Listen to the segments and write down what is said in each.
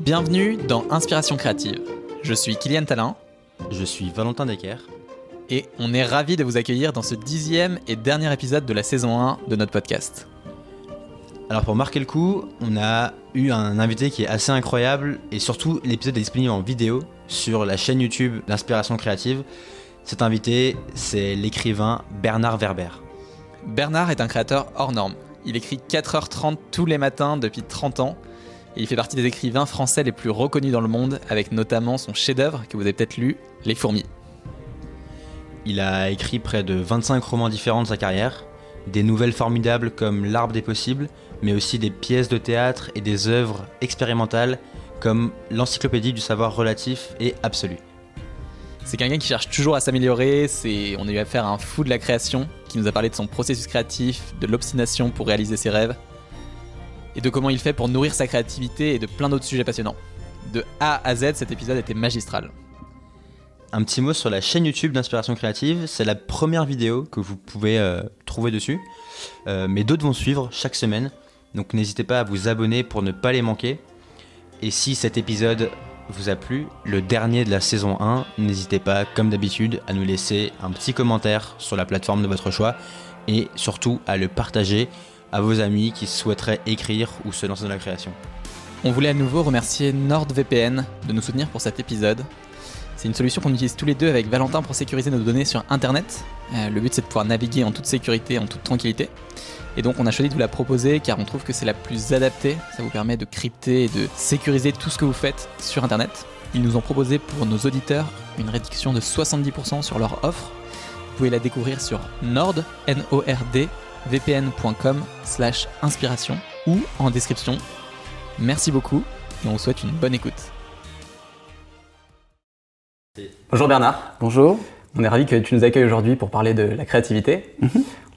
Bienvenue dans Inspiration créative. Je suis Kylian Talin. Je suis Valentin Decker. Et on est ravis de vous accueillir dans ce 10e et dernier épisode de la saison 1 de notre podcast. Alors pour marquer le coup, on a eu un invité qui est assez incroyable et surtout l'épisode est disponible en vidéo sur la chaîne YouTube d'Inspiration créative. Cet invité, c'est l'écrivain Bernard Werber. Bernard est un créateur hors norme. Il écrit 4h30 tous les matins depuis 30 ans et il fait partie des écrivains français les plus reconnus dans le monde avec notamment son chef-d'œuvre que vous avez peut-être lu, Les Fourmis. Il a écrit près de 25 romans différents de sa carrière, des nouvelles formidables comme L'Arbre des possibles, mais aussi des pièces de théâtre et des œuvres expérimentales comme l'Encyclopédie du savoir relatif et absolu. C'est quelqu'un qui cherche toujours à s'améliorer, on a eu affaire à un fou de la création qui nous a parlé de son processus créatif, de l'obstination pour réaliser ses rêves et de comment il fait pour nourrir sa créativité et de plein d'autres sujets passionnants. De A à Z, cet épisode était magistral. Un petit mot sur la chaîne YouTube d'Inspiration créative, c'est la première vidéo que vous pouvez trouver dessus, mais d'autres vont suivre chaque semaine, donc n'hésitez pas à vous abonner pour ne pas les manquer. Et si cet épisode vous a plu, le dernier de la saison 1, n'hésitez pas, comme d'habitude, à nous laisser un petit commentaire sur la plateforme de votre choix et surtout à le partager à vos amis qui souhaiteraient écrire ou se lancer dans la création. On voulait à nouveau remercier NordVPN de nous soutenir pour cet épisode. C'est une solution qu'on utilise tous les deux avec Valentin pour sécuriser nos données sur Internet. Le but, c'est de pouvoir naviguer en toute sécurité, en toute tranquillité. Et donc, on a choisi de vous la proposer car on trouve que c'est la plus adaptée. Ça vous permet de crypter et de sécuriser tout ce que vous faites sur Internet. Ils nous ont proposé pour nos auditeurs une réduction de 70% sur leur offre. Vous pouvez la découvrir sur nordvpn.com/inspiration ou en description. Merci beaucoup et on vous souhaite une bonne écoute. Bonjour Bernard. Bonjour. On est ravis que tu nous accueilles aujourd'hui pour parler de la créativité.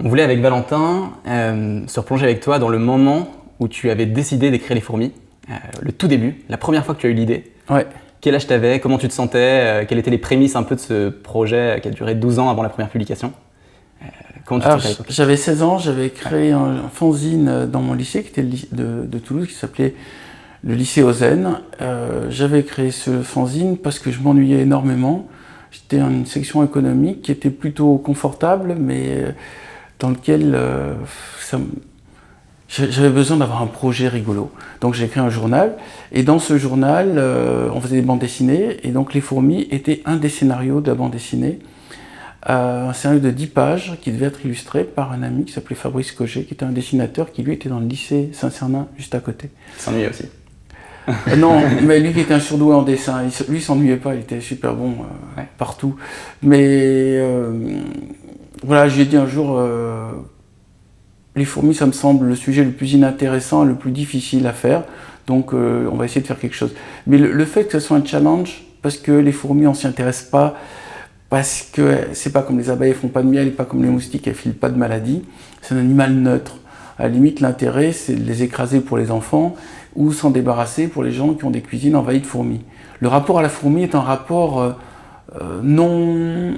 On voulait avec Valentin se replonger avec toi dans le moment où tu avais décidé d'écrire Les Fourmis, le tout début, la première fois que tu as eu l'idée. Ouais. Quel âge t'avais? Comment tu te sentais? Quelles étaient les prémices un peu de ce projet qui a duré 12 ans avant la première publication? Comment tu te sentais à l'époque? J'avais 16 ans, j'avais créé un fanzine dans mon lycée qui était de Toulouse, qui s'appelait le lycée Ozen. J'avais créé ce fanzine parce que je m'ennuyais énormément. J'étais dans une section économique qui était plutôt confortable, mais dans lequel j'avais besoin d'avoir un projet rigolo. Donc j'ai créé un journal, et dans ce journal, on faisait des bandes dessinées, et donc Les Fourmis était un des scénarios de la bande dessinée. Un scénario de 10 pages qui devait être illustré par un ami qui s'appelait Fabrice Cogé, qui était un dessinateur qui lui était dans le lycée Saint-Cernin, juste à côté. Tu t'ennuyais aussi? Non, mais lui qui était un surdoué en dessin, lui il s'ennuyait pas, il était super bon partout. Mais voilà, je lui ai dit un jour, Les Fourmis, ça me semble le sujet le plus inintéressant et le plus difficile à faire, donc on va essayer de faire quelque chose. Mais le fait que ce soit un challenge, parce que les fourmis on s'y intéresse pas, parce que c'est pas comme les abeilles, elles font pas de miel, et pas comme les moustiques, elles filent pas de maladies, c'est un animal neutre. À la limite, l'intérêt, c'est de les écraser pour les enfants ou s'en débarrasser pour les gens qui ont des cuisines envahies de fourmis. Le rapport à la fourmi est un rapport non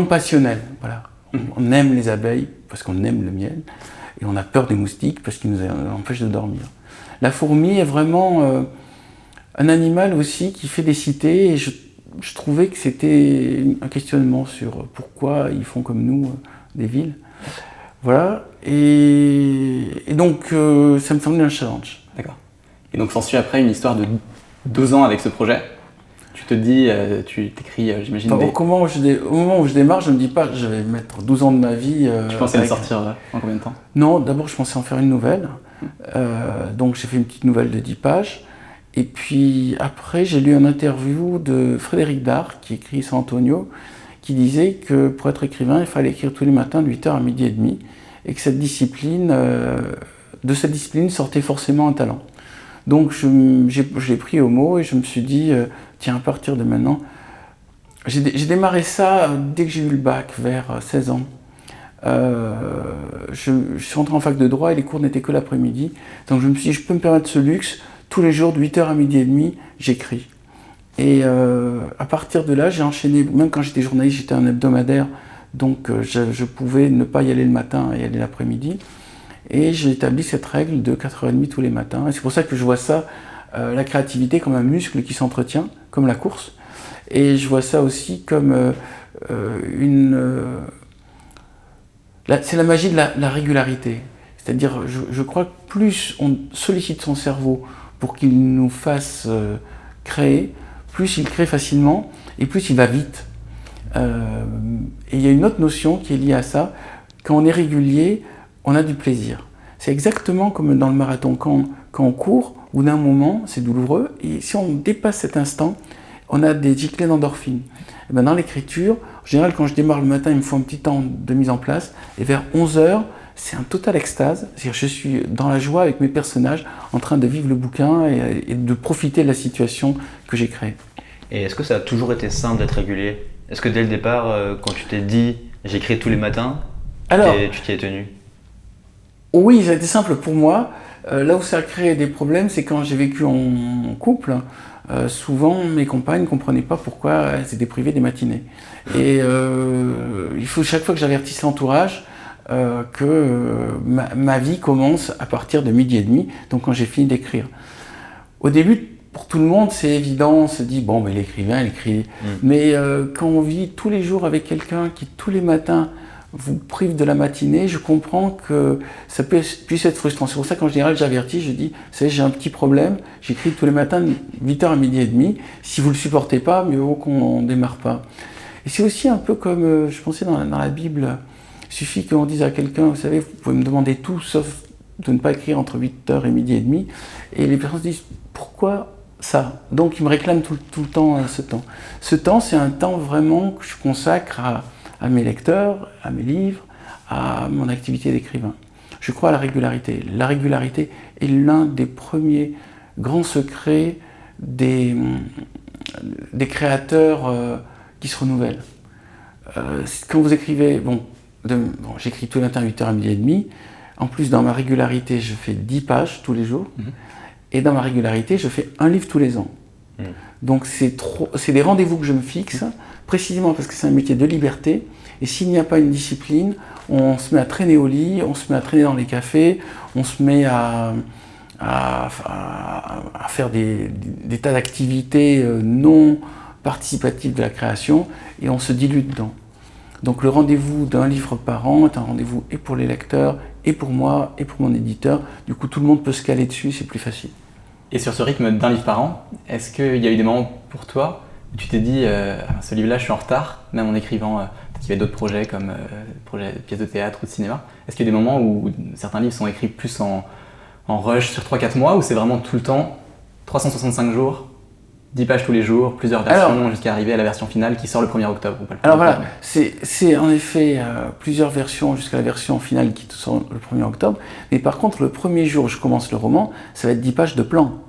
passionnel. Voilà. On aime les abeilles parce qu'on aime le miel et on a peur des moustiques parce qu'ils nous empêchent de dormir. La fourmi est vraiment un animal aussi qui fait des cités et je trouvais que c'était un questionnement sur pourquoi ils font comme nous des villes. Voilà, et donc ça me semblait un challenge. D'accord. Et donc s'ensuit après une histoire de 12 ans avec ce projet. Tu te dis, tu t'écris, j'imagine. Au moment où je démarre, je ne me dis pas je vais mettre 12 ans de ma vie. Tu pensais le sortir en combien de temps? Non, d'abord je pensais en faire une nouvelle. Donc j'ai fait une petite nouvelle de 10 pages. Et puis après, j'ai lu une interview de Frédéric Dard, qui écrit San Antonio, qui disait que pour être écrivain, il fallait écrire tous les matins de 8h à midi et demi, et que de cette discipline sortait forcément un talent. Donc je l'ai pris au mot et je me suis dit, tiens, à partir de maintenant, j'ai démarré ça dès que j'ai eu le bac, vers 16 ans. Je suis rentré en fac de droit et les cours n'étaient que l'après-midi, donc je me suis dit, je peux me permettre ce luxe, tous les jours de 8h à midi et demi, j'écris. Et à partir de là, j'ai enchaîné, même quand j'étais journaliste, j'étais un hebdomadaire, donc je pouvais ne pas y aller le matin et y aller l'après-midi. Et j'ai établi cette règle de 4h30 tous les matins. Et c'est pour ça que je vois ça la créativité comme un muscle qui s'entretient, comme la course. Et je vois ça aussi comme c'est la magie de la régularité. C'est-à-dire, je crois que plus on sollicite son cerveau pour qu'il nous fasse créer, plus il crée facilement et plus il va vite. Et il y a une autre notion qui est liée à ça. Quand on est régulier, on a du plaisir. C'est exactement comme dans le marathon. Quand on court, au bout d'un moment, c'est douloureux. Et si on dépasse cet instant, on a des giclées d'endorphine. Et ben dans l'écriture, en général, quand je démarre le matin, il me faut un petit temps de mise en place. Et vers 11h, c'est un total extase. C'est-à-dire je suis dans la joie avec mes personnages, en train de vivre le bouquin et de profiter de la situation que j'ai créée. Et est-ce que ça a toujours été simple d'être régulier ? Est-ce que dès le départ, quand tu t'es dit « j'écris tous les matins », tu t'y es tenu ? Oui, ça a été simple pour moi. Là où ça a créé des problèmes, c'est quand j'ai vécu en couple. Souvent, mes compagnes ne comprenaient pas pourquoi elles étaient privées des matinées. Et il faut chaque fois que j'avertisse l'entourage que ma vie commence à partir de 12h30, donc quand j'ai fini d'écrire. Au début, pour tout le monde, c'est évident, on se dit, bon, l'écrivain, il écrit. Mais quand on vit tous les jours avec quelqu'un qui, tous les matins, vous prive de la matinée, je comprends que ça puisse être frustrant. C'est pour ça qu'en général, j'avertis, je dis, vous savez, j'ai un petit problème, j'écris tous les matins de 8h à 12h30. Si vous ne le supportez pas, mieux vaut qu'on ne démarre pas. Et c'est aussi un peu comme, je pensais dans la Bible, il suffit qu'on dise à quelqu'un, vous savez, vous pouvez me demander tout, sauf de ne pas écrire entre 8h et 12h30. Et les personnes se disent, pourquoi ça? Donc ils me réclament tout le temps ce temps. Ce temps, c'est un temps vraiment que je consacre à mes lecteurs, à mes livres, à mon activité d'écrivain. Je crois à la régularité. La régularité est l'un des premiers grands secrets des créateurs qui se renouvellent. Quand vous écrivez, j'écris tous les matins à 8h à 12h30. En plus, dans ma régularité, je fais 10 pages tous les jours. Et dans ma régularité, je fais un livre tous les ans. Donc c'est des rendez-vous que je me fixe, précisément parce que c'est un métier de liberté. Et s'il n'y a pas une discipline, on se met à traîner au lit, on se met à traîner dans les cafés, on se met à faire des tas d'activités non participatives de la création, et on se dilue dedans. Donc le rendez-vous d'un livre par an est un rendez-vous et pour les lecteurs, et pour moi, et pour mon éditeur. Du coup, tout le monde peut se caler dessus, c'est plus facile. Et sur ce rythme d'un livre par an, est-ce qu'il y a eu des moments pour toi où tu t'es dit ce livre-là, je suis en retard, même en écrivant, peut-être qu'il y avait d'autres projets comme projets de pièces de théâtre ou de cinéma. Est-ce qu'il y a des moments où certains livres sont écrits plus en rush sur 3-4 mois, ou c'est vraiment tout le temps, 365 jours, 10 pages tous les jours, plusieurs versions, jusqu'à arriver à la version finale qui sort le 1er octobre ou pas le 1er octobre. C'est en effet plusieurs versions jusqu'à la version finale qui sort le 1er octobre. Mais par contre, le premier jour où je commence le roman, ça va être 10 pages de plan.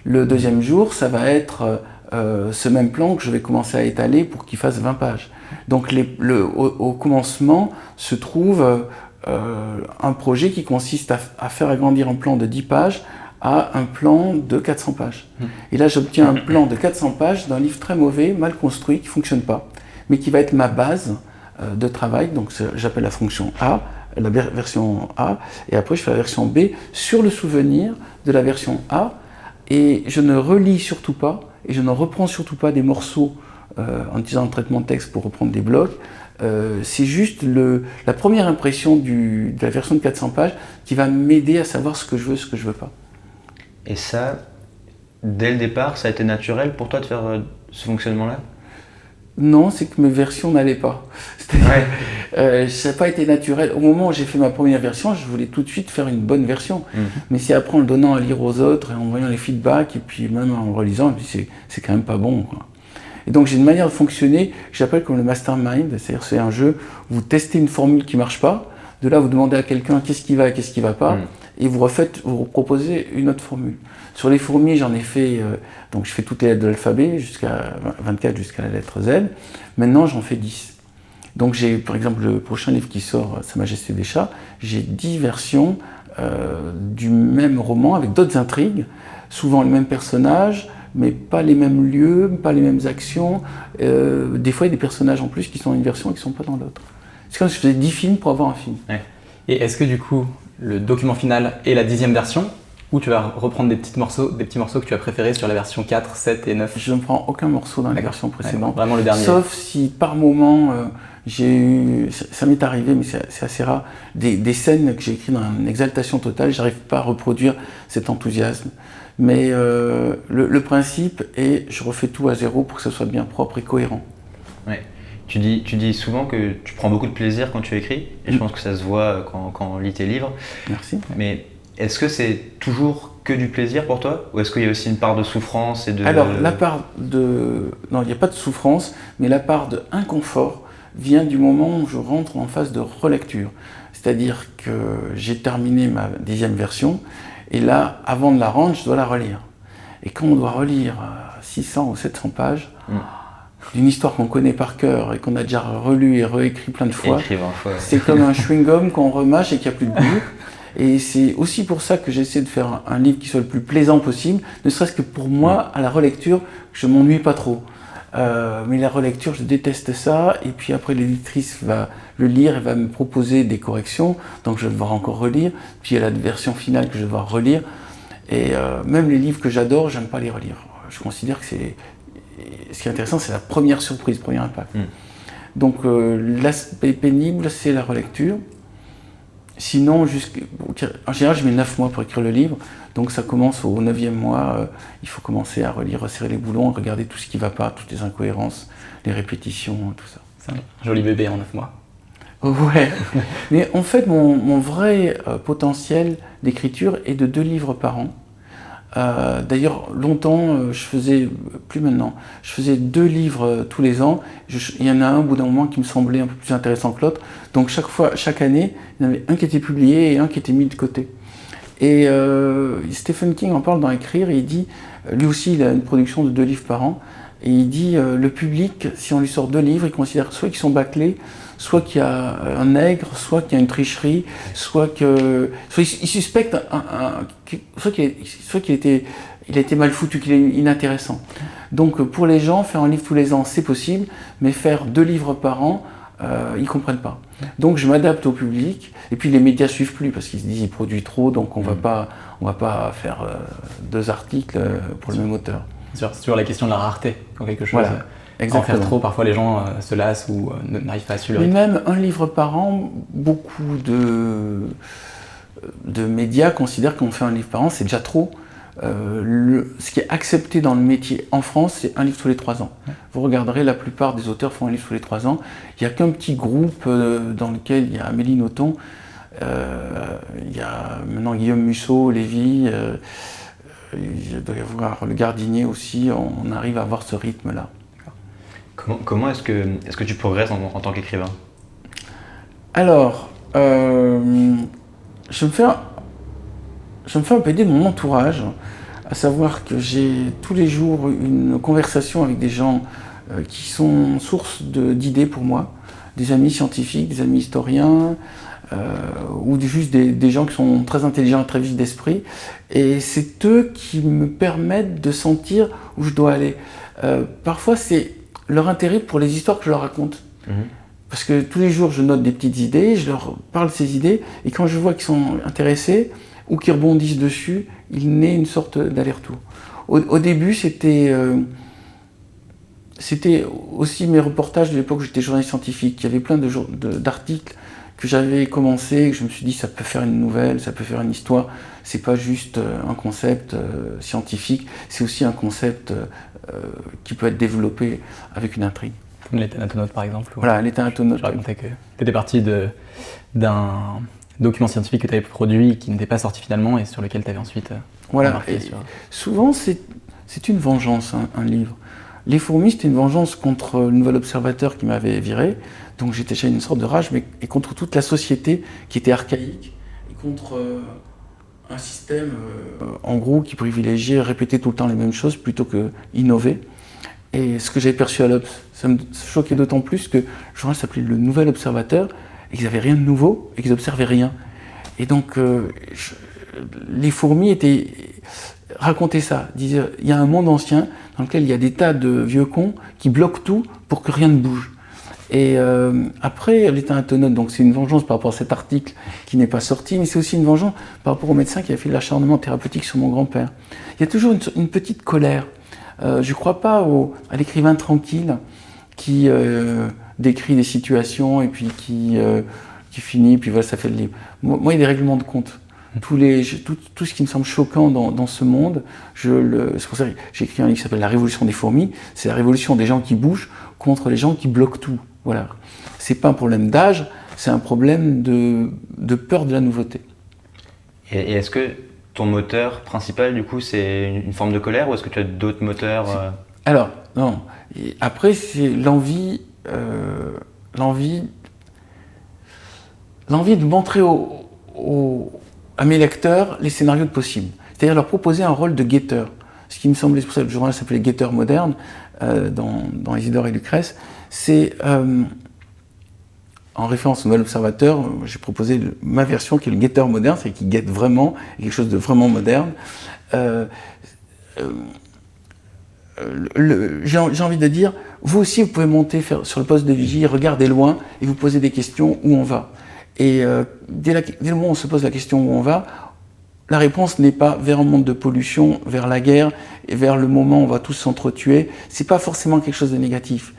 Le deuxième jour, ça va être ce même plan que je vais commencer à étaler pour qu'il fasse 20 pages. Donc au commencement se trouve un projet qui consiste à faire agrandir un plan de 10 pages à un plan de 400 pages. Et là, j'obtiens un plan de 400 pages d'un livre très mauvais, mal construit, qui ne fonctionne pas, mais qui va être ma base de travail. Donc j'appelle la fonction A, la version A, et après je fais la version B sur le souvenir de la version A, et je ne relis surtout pas, et je ne reprends surtout pas des morceaux en utilisant un traitement de texte pour reprendre des blocs. C'est juste la première impression de la version de 400 pages qui va m'aider à savoir ce que je veux, ce que je veux pas. Et ça, dès le départ, ça a été naturel pour toi de faire ce fonctionnement-là ? Non, c'est que mes versions n'allaient pas. Ça n'a pas été naturel. Au moment où j'ai fait ma première version, je voulais tout de suite faire une bonne version. Mais c'est après en le donnant à lire aux autres, et en voyant les feedbacks, et puis même en relisant, c'est quand même pas bon, quoi. Et donc j'ai une manière de fonctionner que j'appelle comme le mastermind, c'est-à-dire c'est un jeu où vous testez une formule qui ne marche pas, de là vous demandez à quelqu'un qu'est-ce qui va et qu'est-ce qui ne va pas, et vous proposez une autre formule. Sur les fourmis, j'en ai fait, donc je fais toutes les lettres de l'alphabet, jusqu'à 24 jusqu'à la lettre Z. Maintenant, j'en fais 10. Donc j'ai, par exemple, le prochain livre qui sort, Sa Majesté des Chats, j'ai 10 versions du même roman avec d'autres intrigues, souvent les mêmes personnages, mais pas les mêmes lieux, pas les mêmes actions. Des fois, il y a des personnages en plus qui sont dans une version et qui ne sont pas dans l'autre. C'est comme si je faisais 10 films pour avoir un film. Ouais. Et est-ce que du coup, le document final est la 10e version, Ou tu vas reprendre des petits morceaux que tu as préférés sur la version 4, 7 et 9? Je ne prends aucun morceau dans la version précédente. Vraiment le dernier. Sauf si par moment, ça m'est arrivé, mais c'est assez rare, des scènes que j'ai écrites dans une exaltation totale, j'arrive pas à reproduire cet enthousiasme. Mais le principe est, je refais tout à zéro pour que ce soit bien propre et cohérent. Ouais. Tu dis souvent que tu prends beaucoup de plaisir quand tu écris, et je pense que ça se voit quand on lit tes livres. Merci. Mais est-ce que c'est toujours que du plaisir pour toi, ou est-ce qu'il y a aussi une part de souffrance et de... Alors, la part de... Non, il n'y a pas de souffrance, mais la part de inconfort vient du moment où je rentre en phase de relecture. C'est-à-dire que j'ai terminé ma 10e version, et là, avant de la rendre, je dois la relire. Et quand on doit relire 600 ou 700 pages d'une histoire qu'on connaît par cœur et qu'on a déjà relu et réécrit plein de fois, c'est comme un chewing-gum qu'on remâche et qu'il n'y a plus de goût. Et c'est aussi pour ça que j'essaie de faire un livre qui soit le plus plaisant possible, ne serait-ce que pour moi, à la relecture, je ne m'ennuie pas trop. Mais la relecture, je déteste ça, et puis après l'éditrice va le lire et va me proposer des corrections, donc je vais devoir encore relire, puis il y a la version finale que je vais devoir relire, et même les livres que j'adore, j'aime pas les relire. Je considère que ce qui est intéressant, c'est la première surprise, le premier impact. Donc l'aspect pénible, c'est la relecture. Sinon, en général, je mets 9 mois pour écrire le livre, donc ça commence au 9e mois, il faut commencer à relire, resserrer les boulons, regarder tout ce qui ne va pas, toutes les incohérences, les répétitions, tout ça. C'est un joli bébé en 9 mois. Ouais, mais en fait, mon vrai potentiel d'écriture est de 2 livres par an. D'ailleurs, longtemps, je faisais, plus maintenant, je faisais 2 livres tous les ans. Il y en a un au bout d'un moment qui me semblait un peu plus intéressant que l'autre. Donc chaque année, il y en avait un qui était publié et un qui était mis de côté. Et Stephen King en parle dans Écrire, et il dit, lui aussi il a une production de 2 livres par an, et il dit, le public, si on lui sort 2 livres, il considère soit qu'ils sont bâclés, soit qu'il y a un nègre, soit qu'il y a une tricherie, soit il suspecte soit qu'il a été mal foutu, qu'il est inintéressant. Donc pour les gens, faire un livre tous les ans, c'est possible, mais faire 2 livres par an, ils ne comprennent pas. Donc je m'adapte au public, et puis les médias ne suivent plus, parce qu'ils se disent qu'il produit trop, donc on ne va pas faire 2 articles pour le même auteur. C'est toujours la question de la rareté, quand quelque chose... Voilà. Exactement. En faire trop, parfois les gens se lassent ou n'arrivent pas à suivre le rythme. Mais même un livre par an, beaucoup de médias considèrent qu'on fait un livre par an, c'est déjà trop. Ce qui est accepté dans le métier en France, c'est un livre tous les 3 ans. Vous regarderez, la plupart des auteurs font un livre tous les 3 ans. Il n'y a qu'un petit groupe dans lequel il y a Amélie Nothomb, il y a maintenant Guillaume Musso, Lévy, il doit y avoir Le Gardinier aussi, on arrive à avoir ce rythme-là. Comment est-ce que tu progresses en tant qu'écrivain? Alors, je me fais un peu aider de mon entourage, à savoir que j'ai tous les jours une conversation avec des gens qui sont source d'idées pour moi, des amis scientifiques, des amis historiens, ou juste des gens qui sont très intelligents et très vifs d'esprit, et c'est eux qui me permettent de sentir où je dois aller. Parfois, c'est leur intérêt pour les histoires que je leur raconte. Parce que tous les jours, je note des petites idées, je leur parle de ces idées, et quand je vois qu'ils sont intéressés, ou qu'ils rebondissent dessus, il naît une sorte d'aller-retour. Au début, c'était aussi mes reportages de l'époque où j'étais journaliste scientifique. Il y avait plein d'articles que j'avais commencé, que je me suis dit, ça peut faire une nouvelle, ça peut faire une histoire. C'est pas juste un concept scientifique, c'est aussi un concept qui peut être les avec une intrigue. Comme les Thanatonautes par exemple. Voilà, les Thanatonautes. Je racontais que tu étais parti d'un document scientifique que tu avais produit qui n'était pas sorti finalement et sur lequel tu avais ensuite embarqué. Souvent, c'est une vengeance, un livre. Les fourmis, c'était une vengeance contre le Nouvel Observateur qui m'avait viré, donc j'étais chez une sorte de rage, et contre toute la société qui était archaïque, et contre un système, en gros, qui privilégiait répéter tout le temps les mêmes choses plutôt que innover. Et ce que j'avais perçu à l'Obs, ça me choquait d'autant plus que le journal s'appelait Le Nouvel Observateur, et qu'ils n'avaient rien de nouveau, et qu'ils n'observaient rien. Et donc, les fourmis racontaient ça, disaient, il y a un monde ancien dans lequel il y a des tas de vieux cons qui bloquent tout pour que rien ne bouge. Et après, l'état internaute, donc c'est une vengeance par rapport à cet article qui n'est pas sorti, mais c'est aussi une vengeance par rapport au médecin qui a fait de l'acharnement thérapeutique sur mon grand-père. Il y a toujours une petite colère. Je ne crois pas à l'écrivain tranquille qui décrit des situations et puis qui finit, puis voilà, ça fait le livre. Moi, il y a des règlements de compte. Tout ce qui me semble choquant dans ce monde, c'est pour ça que j'ai écrit un livre qui s'appelle La Révolution des fourmis. C'est la révolution des gens qui bougent contre les gens qui bloquent tout. Voilà. C'est pas un problème d'âge, c'est un problème de peur de la nouveauté. Et est-ce que ton moteur principal, du coup, c'est une forme de colère ou est-ce que tu as d'autres moteurs Alors, non. Et après, c'est l'envie de montrer à mes lecteurs les scénarios de possibles. C'est-à-dire leur proposer un rôle de guetteur. Ce qui me semblait, c'est pour ça que le journal s'appelait Guetteur moderne, dans Isidore et Lucrèce. C'est, en référence au Nouvel Observateur, j'ai proposé ma version qui est le guetteur moderne, c'est qui guette vraiment, quelque chose de vraiment moderne. J'ai envie de dire, vous aussi vous pouvez monter sur le poste de vigie, regarder loin et vous poser des questions où on va. Et dès le moment où on se pose la question où on va, la réponse n'est pas vers un monde de pollution, vers la guerre, et vers le moment où on va tous s'entretuer. C'est pas forcément quelque chose de négatif.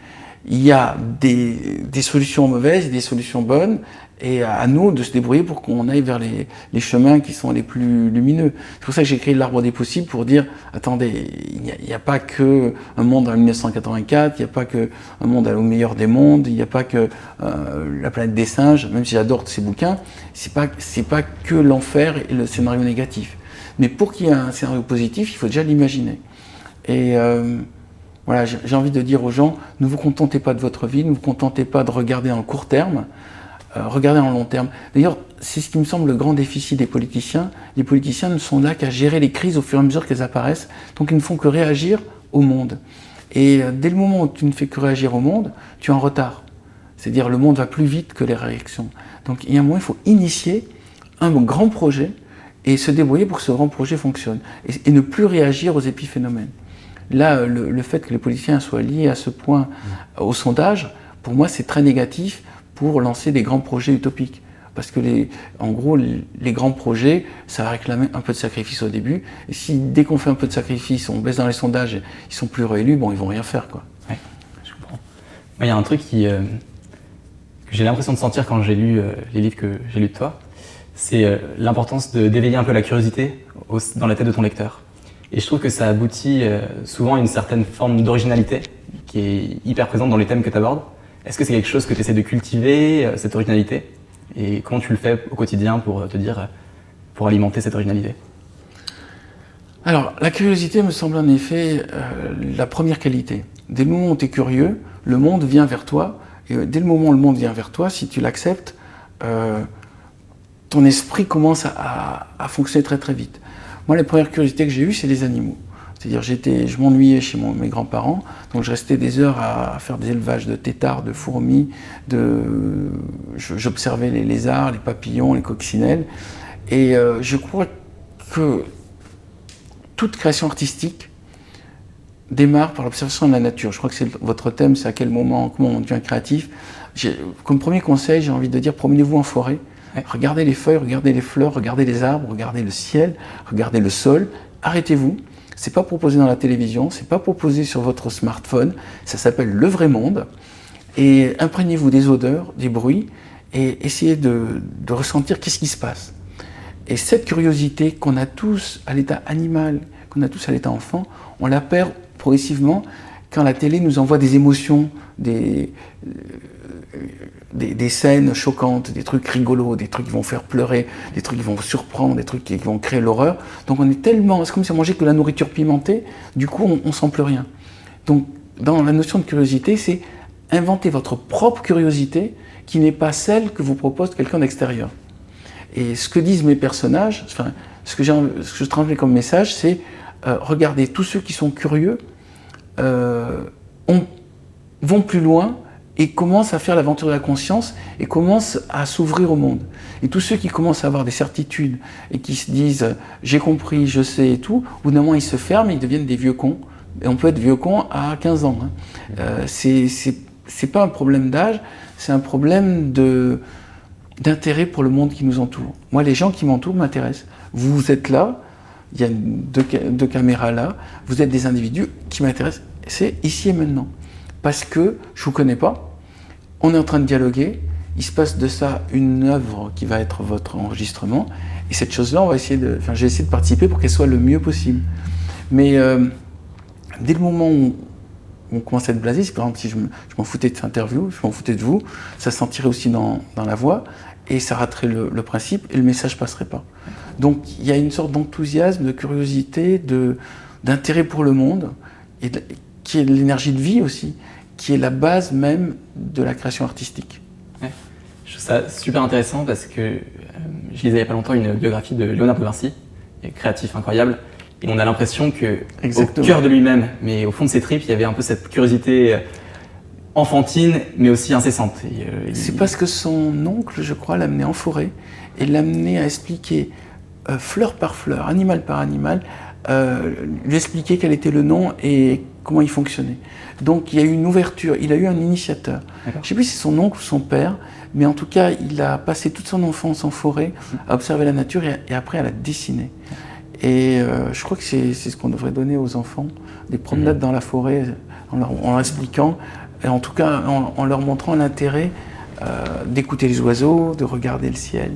Il y a des solutions mauvaises et des solutions bonnes, et à nous de se débrouiller pour qu'on aille vers les chemins qui sont les plus lumineux. C'est pour ça que j'ai créé l'Arbre des possibles, pour dire, attendez, il n'y a pas que un monde en 1984, il n'y a pas que un monde au meilleur des mondes, il n'y a pas que la planète des singes, même si j'adore ces bouquins, c'est pas que l'enfer et le scénario négatif. Mais pour qu'il y ait un scénario positif, il faut déjà l'imaginer. Et voilà, j'ai envie de dire aux gens, ne vous contentez pas de votre vie, ne vous contentez pas de regarder en court terme, regardez en long terme. D'ailleurs, c'est ce qui me semble le grand déficit des politiciens. Les politiciens ne sont là qu'à gérer les crises au fur et à mesure qu'elles apparaissent, donc ils ne font que réagir au monde. Et dès le moment où tu ne fais que réagir au monde, tu es en retard. C'est-à-dire le monde va plus vite que les réactions. Donc il y a un moment, il faut initier un grand projet et se débrouiller pour que ce grand projet fonctionne. Et ne plus réagir aux épiphénomènes. Là, le fait que les politiciens soient liés à ce point au sondage, pour moi, c'est très négatif pour lancer des grands projets utopiques. Parce que, en gros, les grands projets, ça va réclamer un peu de sacrifice au début. Et si, dès qu'on fait un peu de sacrifice, on baisse dans les sondages, ils sont plus réélus, bon, ils vont rien faire, quoi. Ouais, je comprends. Il y a un truc que j'ai l'impression de sentir quand j'ai lu les livres que j'ai lus de toi, c'est l'importance d'éveiller un peu la curiosité dans la tête de ton lecteur. Et je trouve que ça aboutit souvent à une certaine forme d'originalité qui est hyper présente dans les thèmes que tu abordes. Est-ce que c'est quelque chose que tu essaies de cultiver, cette originalité ? Et comment tu le fais au quotidien pour pour alimenter cette originalité ? Alors, la curiosité me semble en effet la première qualité. Dès le moment où tu es curieux, le monde vient vers toi. Et dès le moment où le monde vient vers toi, si tu l'acceptes, ton esprit commence à fonctionner très très vite. Moi, la première curiosité que j'ai eue, c'est les animaux. C'est-à-dire, je m'ennuyais chez mes grands-parents, donc je restais des heures à faire des élevages de têtards, de fourmis, j'observais les lézards, les papillons, les coccinelles. Et je crois que toute création artistique démarre par l'observation de la nature. Je crois que c'est votre thème, c'est à quel moment, comment on devient créatif. Comme premier conseil, j'ai envie de dire, promenez-vous en forêt. Regardez les feuilles, regardez les fleurs, regardez les arbres, regardez le ciel, regardez le sol. Arrêtez-vous. C'est pas proposé dans la télévision, c'est pas proposé sur votre smartphone. Ça s'appelle le vrai monde. Et imprégnez-vous des odeurs, des bruits, et essayez de ressentir qu'est-ce qui se passe. Et cette curiosité qu'on a tous à l'état animal, qu'on a tous à l'état enfant, on la perd progressivement quand la télé nous envoie des émotions, des scènes choquantes, des trucs rigolos, des trucs qui vont faire pleurer, des trucs qui vont surprendre, des trucs qui vont créer l'horreur. Donc on est tellement... C'est comme si on mangeait que la nourriture pimentée, du coup on sent plus rien. Donc dans la notion de curiosité, c'est inventer votre propre curiosité qui n'est pas celle que vous propose quelqu'un d'extérieur. Et ce que disent mes personnages, enfin, ce que je transmets comme message, c'est regardez, tous ceux qui sont curieux vont plus loin et commencent à faire l'aventure de la conscience et commencent à s'ouvrir au monde. Et tous ceux qui commencent à avoir des certitudes et qui se disent « j'ai compris, je sais et tout », au bout d'un moment ils se ferment et ils deviennent des vieux cons. Et on peut être vieux con à 15 ans. Hein. c'est pas un problème d'âge, c'est un problème d'intérêt pour le monde qui nous entoure. Moi, les gens qui m'entourent m'intéressent. Vous êtes là, il y a deux caméras là, vous êtes des individus qui m'intéressent, c'est ici et maintenant. Parce que je vous connais pas, on est en train de dialoguer, il se passe de ça une œuvre qui va être votre enregistrement, et cette chose-là, j'ai essayé de participer pour qu'elle soit le mieux possible. Mais dès le moment où on commence à être blasé, par exemple si je m'en foutais de cette interview, je m'en foutais de vous, ça se sentirait aussi dans la voix, et ça raterait le principe, et le message passerait pas. Donc il y a une sorte d'enthousiasme, de curiosité, d'intérêt pour le monde, qui est de l'énergie de vie aussi, qui est la base même de la création artistique. Ouais. Je trouve ça super intéressant parce que je lisais il n'y a pas longtemps une biographie de Léonard de Vinci, créatif incroyable, et on a l'impression qu'au cœur de lui-même, mais au fond de ses tripes, il y avait un peu cette curiosité enfantine, mais aussi incessante. C'est parce que son oncle, je crois, l'amenait en forêt et l'amenait à expliquer fleur par fleur, animal par animal, lui expliquer quel était le nom et comment il fonctionnait. Donc il y a eu une ouverture, il a eu un initiateur. Je ne sais plus si c'est son oncle ou son père, mais en tout cas, il a passé toute son enfance en forêt à observer la nature et après à la dessiner. Et je crois que c'est ce qu'on devrait donner aux enfants, des promenades dans la forêt en leur expliquant, et en tout cas en leur montrant l'intérêt d'écouter les oiseaux, de regarder le ciel,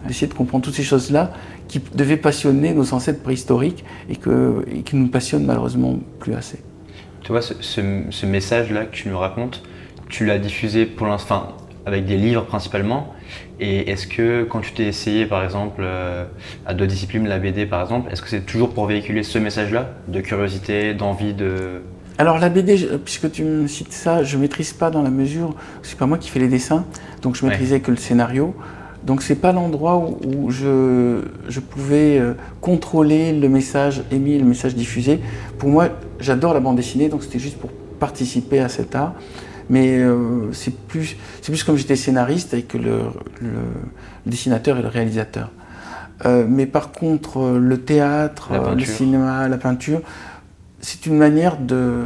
d'essayer de comprendre toutes ces choses-là qui devaient passionner nos ancêtres préhistoriques et qui nous passionnent malheureusement plus assez. Tu vois, ce message-là que tu nous racontes, tu l'as diffusé pour l'instant avec des livres principalement. Et est-ce que quand tu t'es essayé par exemple à d'autres disciplines, la BD par exemple, est-ce que c'est toujours pour véhiculer ce message-là de curiosité, d'envie de... Alors la BD, puisque tu me cites ça, je ne maîtrise pas dans la mesure où c'est pas moi qui fais les dessins, donc je maîtrisais que le scénario. Donc c'est pas l'endroit où je pouvais contrôler le message émis et le message diffusé. Pour moi, j'adore la bande dessinée, donc c'était juste pour participer à cet art. Mais c'est plus comme j'étais scénariste et que le dessinateur et le réalisateur. Mais par contre, le théâtre, le cinéma, la peinture, c'est une manière de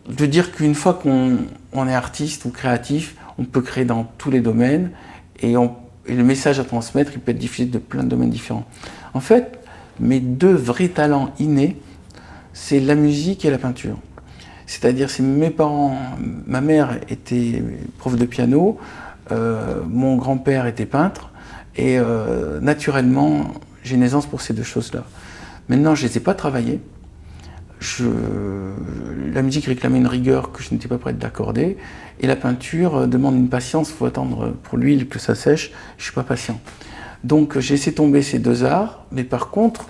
dire qu'une fois qu'on est artiste ou créatif, on peut créer dans tous les domaines et le message à transmettre, il peut être diffusé de plein de domaines différents. En fait, mes deux vrais talents innés, c'est la musique et la peinture. C'est-à-dire, c'est mes parents, ma mère était prof de piano, mon grand-père était peintre, et naturellement, j'ai une aisance pour ces deux choses-là. Maintenant, je ne les ai pas travaillées. La musique réclamait une rigueur que je n'étais pas prête d'accorder, et la peinture demande une patience, il faut attendre pour l'huile que ça sèche, je ne suis pas patient. Donc j'ai laissé tomber ces deux arts, mais par contre,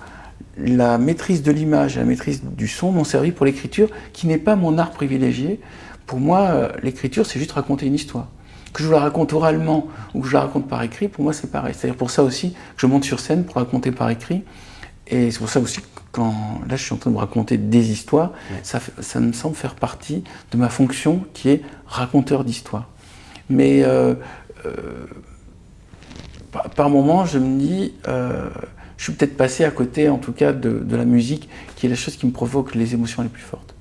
la maîtrise de l'image et la maîtrise du son m'ont servi pour l'écriture, qui n'est pas mon art privilégié. Pour moi, l'écriture, c'est juste raconter une histoire. Que je vous la raconte oralement ou que je la raconte par écrit, pour moi, c'est pareil. C'est-à-dire pour ça aussi que je monte sur scène pour raconter par écrit. Et c'est pour ça aussi que là, je suis en train de raconter des histoires, ça me semble faire partie de ma fonction qui est raconteur d'histoire. Mais par moment, je me dis... je suis peut-être passé à côté, en tout cas, de la musique, qui est la chose qui me provoque les émotions les plus fortes.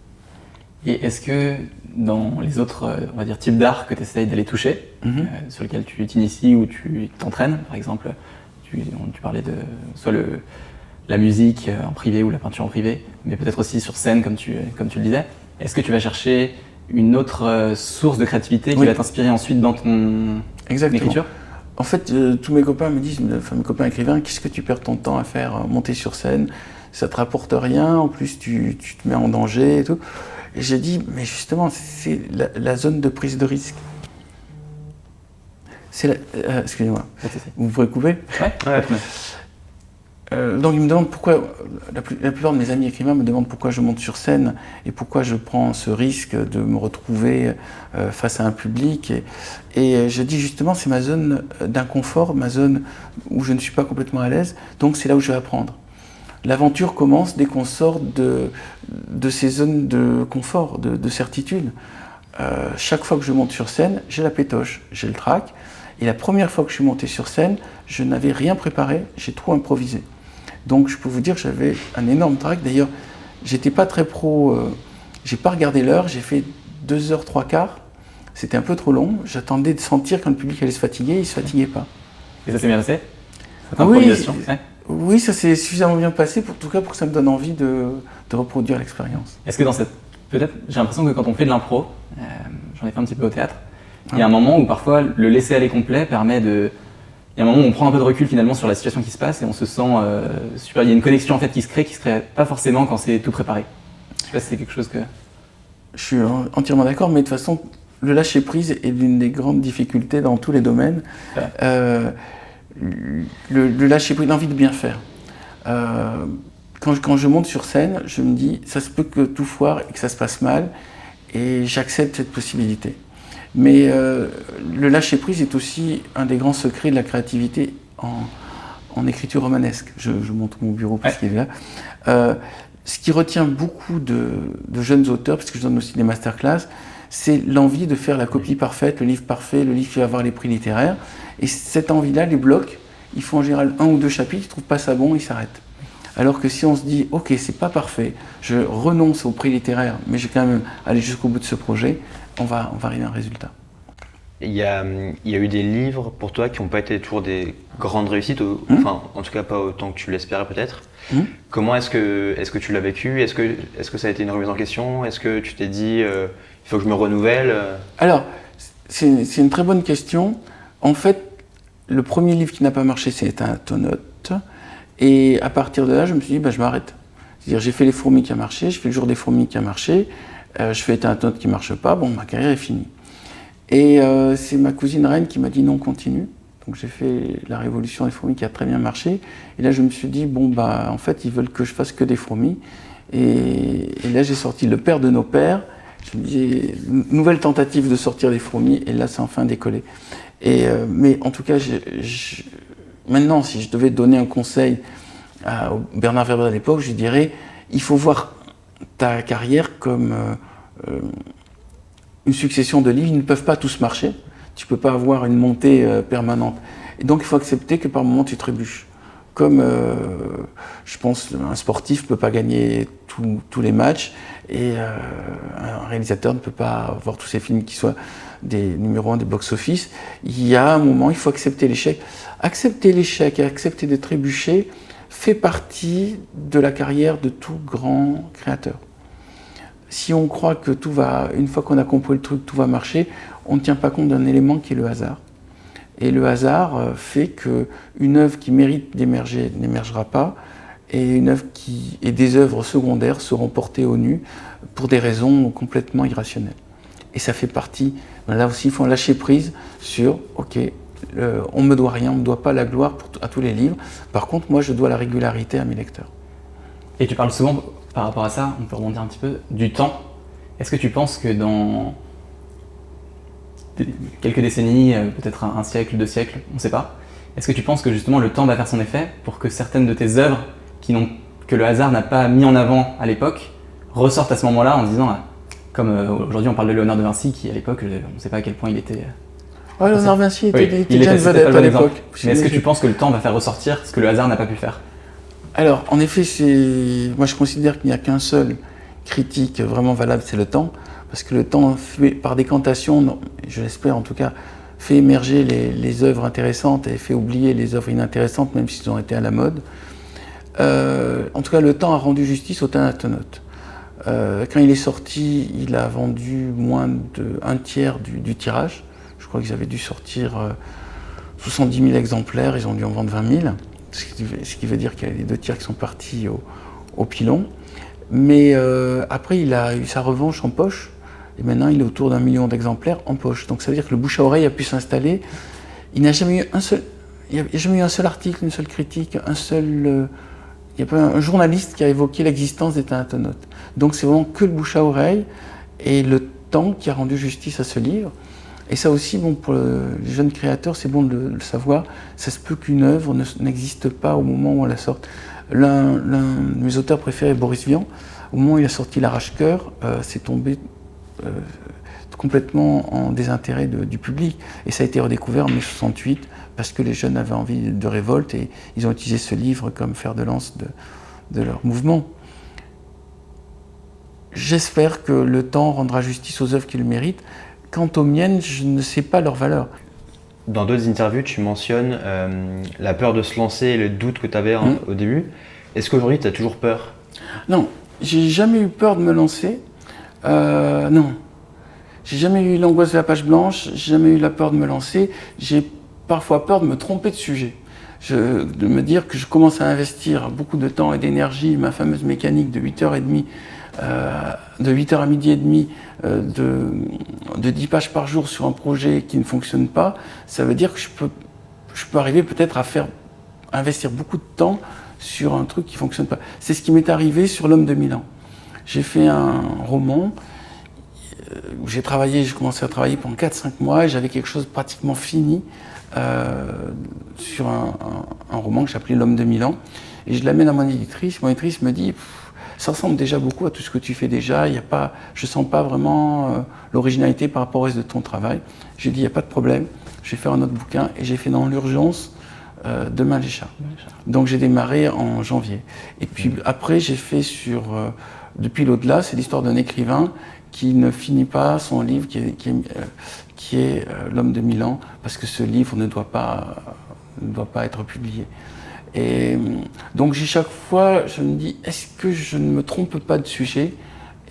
Et est-ce que dans les autres, on va dire, types d'art que tu essayes d'aller toucher, sur lesquels tu t'inities ou tu t'entraînes, par exemple, tu parlais de soit la musique en privé ou la peinture en privé, mais peut-être aussi sur scène, comme tu le disais, est-ce que tu vas chercher une autre source de créativité qui va t'inspirer ensuite dans ton écriture ? En fait, tous mes copains me disent, mes copains écrivains, qu'est-ce que tu perds ton temps à faire, monter sur scène, ça te rapporte rien, en plus tu te mets en danger et tout. Et j'ai dit, mais justement, c'est la zone de prise de risque. Excusez-moi, vous pourrez couper ? Ouais. Donc ils me demandent pourquoi, la plupart de mes amis écrivains me demandent pourquoi je monte sur scène et pourquoi je prends ce risque de me retrouver face à un public. Et je dis justement, c'est ma zone d'inconfort, ma zone où je ne suis pas complètement à l'aise, donc c'est là où je vais apprendre. L'aventure commence dès qu'on sort de ces zones de confort, de certitude. Chaque fois que je monte sur scène, j'ai la pétoche, j'ai le trac. Et la première fois que je suis monté sur scène, je n'avais rien préparé, j'ai trop improvisé. Donc je peux vous dire que j'avais un énorme trac. D'ailleurs, j'étais pas très pro J'ai pas regardé l'heure, j'ai fait 2h, 3/4. C'était un peu trop long. J'attendais de sentir quand le public allait se fatiguer, il se fatiguait pas. Et ça s'est bien passé? Cette Oui, improvisation, ouais. oui, ça s'est suffisamment bien passé, en tout cas pour que ça me donne envie de reproduire l'expérience. Est-ce que dans cette... Peut-être, j'ai l'impression que quand on fait de l'impro, j'en ai fait un petit peu au théâtre, il y a un moment où parfois le laisser aller complet permet de... Il y a un moment où on prend un peu de recul finalement sur la situation qui se passe et on se sent super... Il y a une connexion en fait qui se crée pas forcément quand c'est tout préparé. Je sais pas si c'est quelque chose que... Je suis entièrement d'accord, mais de toute façon, le lâcher-prise est l'une des grandes difficultés dans tous les domaines. Ouais. Le lâcher-prise, l'envie de bien faire. Quand je monte sur scène, je me dis, ça se peut que tout foire et que ça se passe mal, et j'accepte cette possibilité. Mais le lâcher-prise est aussi un des grands secrets de la créativité en écriture romanesque. Je montre mon bureau parce qu'il est là. Ce qui retient beaucoup de jeunes auteurs, parce que je donne aussi des masterclass, c'est l'envie de faire la copie parfaite, le livre parfait, le livre qui va avoir les prix littéraires. Et cette envie-là les bloque. Ils font en général 1 ou 2 chapitres, ils ne trouvent pas ça bon, ils s'arrêtent. Alors que si on se dit, ok, c'est pas parfait, je renonce au prix littéraire, mais je vais quand même aller jusqu'au bout de ce projet, on va arriver à un résultat. Il y a eu des livres pour toi qui n'ont pas été toujours des grandes réussites, enfin en tout cas pas autant que tu l'espérais peut-être. Comment est-ce que tu l'as vécu? Est-ce que ça a été une remise en question? Est-ce que tu t'es dit il faut que je me renouvelle? Alors, c'est une très bonne question. En fait, le premier livre qui n'a pas marché, c'est un Tonote. Et à partir de là, je me suis dit, je m'arrête. C'est-à-dire, j'ai fait Les Fourmis qui a marché, j'ai fait Le Jour des Fourmis qui a marché, je fais un Tonote qui ne marche pas, bon, ma carrière est finie. Et c'est ma cousine reine qui m'a dit non, continue. Donc j'ai fait La Révolution des Fourmis qui a très bien marché. Et là, je me suis dit, en fait, ils veulent que je fasse que des fourmis. Et là, j'ai sorti Le Père de nos pères. Je me dis, nouvelle tentative de sortir des fourmis, et là, c'est enfin décollé. Mais en tout cas, maintenant, si je devais donner un conseil à Bernard Werber à l'époque, je lui dirais, il faut voir ta carrière comme une succession de livres. Ils ne peuvent pas tous marcher. Tu ne peux pas avoir une montée permanente. Et donc, il faut accepter que par moment, tu trébuches. Comme, je pense, un sportif ne peut pas gagner tous les matchs, et un réalisateur ne peut pas avoir tous ses films qui soient des numéros 1 des box-office. Il y a un moment, il faut accepter l'échec. Accepter l'échec et accepter de trébucher fait partie de la carrière de tout grand créateur. Si on croit que tout va, une fois qu'on a compris le truc, tout va marcher, on ne tient pas compte d'un élément qui est le hasard. Et le hasard fait qu'une œuvre qui mérite d'émerger n'émergera pas, et des œuvres secondaires seront portées au nu pour des raisons complètement irrationnelles. Et ça fait partie, là aussi il faut lâcher prise sur, ok, on ne me doit rien, on ne me doit pas la gloire à tous les livres, par contre moi je dois la régularité à mes lecteurs. Et tu parles souvent, par rapport à ça, on peut rebondir un petit peu, du temps. Est-ce que tu penses que dans quelques décennies, peut-être un siècle, 2 siècles, on ne sait pas, est-ce que tu penses que justement le temps va faire son effet pour que certaines de tes œuvres que le hasard n'a pas mis en avant à l'époque ressortent à ce moment-là en se disant, comme aujourd'hui on parle de Léonard de Vinci qui à l'époque, on ne sait pas à quel point il était... Ouais, Léonard Vinci était déjà une c'était vedette pas le à bon exemple. l'époque. Mais est-ce que tu penses que le temps va faire ressortir ce que le hasard n'a pas pu faire? Alors, en effet, moi je considère qu'il n'y a qu'un seul critique vraiment valable, c'est le temps, parce que le temps, par décantation, je l'espère en tout cas, fait émerger les œuvres intéressantes et fait oublier les œuvres inintéressantes, même si elles ont été à la mode. En tout cas, le temps a rendu justice au Thanatonautes. Quand il est sorti, il a vendu moins d'1 tiers du tirage. Je crois qu'ils avaient dû sortir 70 000 exemplaires, ils ont dû en vendre 20 000, ce qui veut dire qu'il y a les 2 tiers qui sont partis au pilon. Mais après, il a eu sa revanche en poche, et maintenant il est autour d'1 million d'exemplaires en poche. Donc ça veut dire que le bouche à oreille a pu s'installer. Il n'y a jamais eu un seul article, une seule critique, il n'y a pas un journaliste qui a évoqué l'existence des Thanatonautes. Donc c'est vraiment que le bouche à oreille et le temps qui a rendu justice à ce livre. Et ça aussi, pour les jeunes créateurs, c'est bon de le savoir. Ça se peut qu'une œuvre n'existe pas au moment où on la sort. L'un de mes auteurs préférés, Boris Vian, au moment où il a sorti L'Arrache-Cœur, c'est tombé complètement en désintérêt du public. Et ça a été redécouvert en 1968 parce que les jeunes avaient envie de révolte et ils ont utilisé ce livre comme fer de lance de leur mouvement. j'espère que le temps rendra justice aux œuvres qui le méritent. Quant aux miennes, je ne sais pas leur valeur. Dans d'autres interviews, tu mentionnes la peur de se lancer et le doute que tu avais au début. Est-ce qu'aujourd'hui, tu as toujours peur? Non, j'ai jamais eu peur de me lancer. Non. J'ai jamais eu l'angoisse de la page blanche, j'ai jamais eu la peur de me lancer. J'ai parfois peur de me tromper de sujet. De me dire que je commence à investir beaucoup de temps et d'énergie, ma fameuse mécanique de 8h30, de 8h à midi et demi, de 10 pages par jour sur un projet qui ne fonctionne pas. Ça veut dire que je peux arriver peut-être à investir beaucoup de temps sur un truc qui ne fonctionne pas. C'est ce qui m'est arrivé sur L'Homme de Milan. J'ai fait un roman où j'ai commencé à travailler pendant 4-5 mois et j'avais quelque chose de pratiquement fini sur un roman que j'appelais L'Homme de Milan. Et je l'amène à mon éditrice. Mon éditrice me dit ça ressemble déjà beaucoup à tout ce que tu fais déjà. Je ne sens pas vraiment l'originalité par rapport au reste de ton travail. J'ai dit il n'y a pas de problème, je vais faire un autre bouquin. Et j'ai fait dans l'urgence Demain les chats. Donc j'ai démarré en janvier. Et puis après j'ai fait Depuis l'au-delà, c'est l'histoire d'un écrivain qui ne finit pas son livre qui est L'Homme de Milan, parce que ce livre ne doit pas être publié. Et donc chaque fois, je me dis, est-ce que je ne me trompe pas de sujet